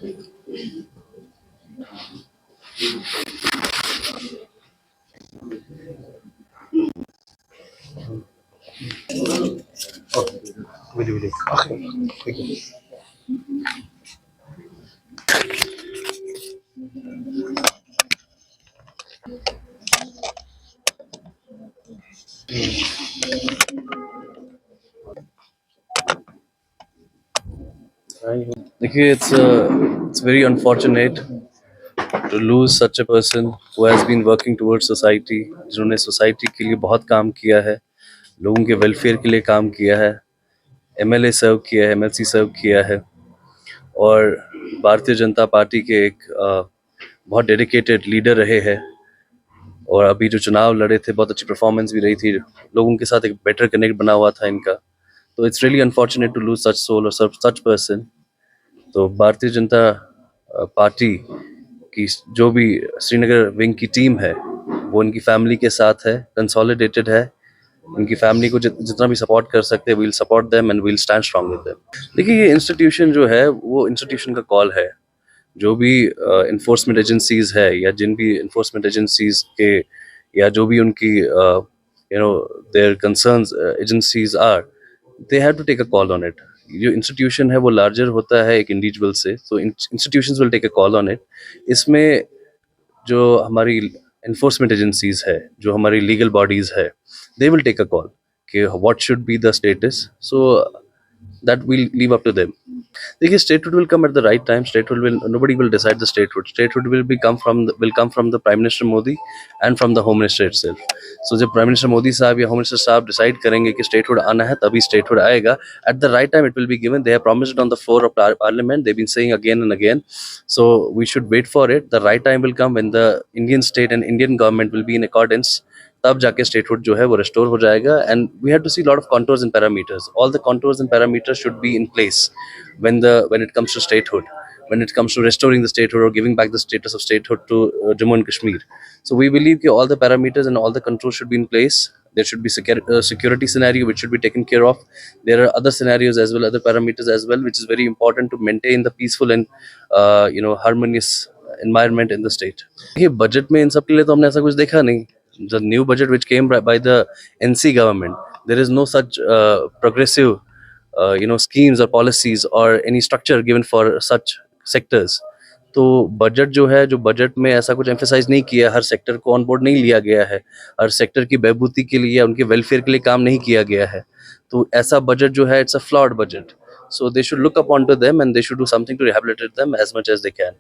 Really, really. Okay. Thank you. देखिए, it's very unfortunate to lose such a person who has been working towards society, जिन्होंने society के लिए बहुत काम किया है, लोगों के वेलफेयर के लिए काम किया है, एमएलए सर्व किया है, एमएलसी सर्व किया है और भारतीय जनता पार्टी के एक बहुत डेडिकेटेड लीडर रहे हैं और अभी जो चुनाव लड़े थे बहुत अच्छी परफॉर्मेंस भी रही थी, लोगों के साथ एक बेटर कनेक्ट बना हुआ था इनका। तो it's really unfortunate to lose such soul और सच पर्सन। तो भारतीय जनता पार्टी की जो भी श्रीनगर विंग की टीम है वो इनकी फैमिली के साथ है, कंसोलिडेटेड है। इनकी फैमिली को जितना भी सपोर्ट कर सकते हैं, we'll support them and we'll stand strong with them. देखिए, ये इंस्टीट्यूशन जो है वो इंस्टीट्यूशन का कॉल है। जो भी इन्फोर्समेंट एजेंसीज है या जिन भी इन्फोर्समेंट एजेंसीज के या जो भी उनकी their concerns agencies are, they have to take a call on it. जो इंस्टीट्यूशन है वो लार्जर होता है एक इंडिविजुअल से, तो institutions will take a call on it. इसमें जो हमारी इन्फोर्समेंट एजेंसीज है, जो हमारी लीगल बॉडीज है, they will take a call कि what should be the status, so that will leave up to them. देखिए, statehood will come at the right time. Statehood will, nobody will decide the statehood. Statehood will come from the Prime Minister Modi and from the Home Minister itself. So जब Prime Minister Modi साहब या Home Minister साहब decide करेंगे कि statehood आना है, तभी statehood आएगा। At the right time it will be given. They have promised it on the floor of Parliament. They've been saying again and again. So we should wait for it. The right time will come when the Indian state and Indian government will be in accordance. तब जाके statehood जो है वो restore हो जाएगा। And we have to see lot of contours and parameters. All the contours and parameters should be in place when it comes to statehood, when it comes to restoring the statehood or giving back the status of statehood to Jammu and Kashmir. So we believe that all the parameters and all the controls should be in place. There should be security scenario which should be taken care of. There are other scenarios as well, other parameters as well, which is very important to maintain the peaceful and harmonious environment in the state. ये budget में इन सब के लिए तो हमने ऐसा कुछ देखा नहीं। The new budget which came by the NC government, there is no such progressive schemes or policies or any structure given for such sectors. तो बजट जो है, जो बजट में ऐसा कुछ एम्फेसाइज नहीं किया, हर सेक्टर को ऑन बोर्ड नहीं लिया गया है, हर सेक्टर की बहबूदी के लिए या उनके वेलफेयर के लिए काम नहीं किया गया है। तो ऐसा बजट जो है, it's a flawed budget. So they should look upon to them and they should do something to rehabilitate them as much as they can.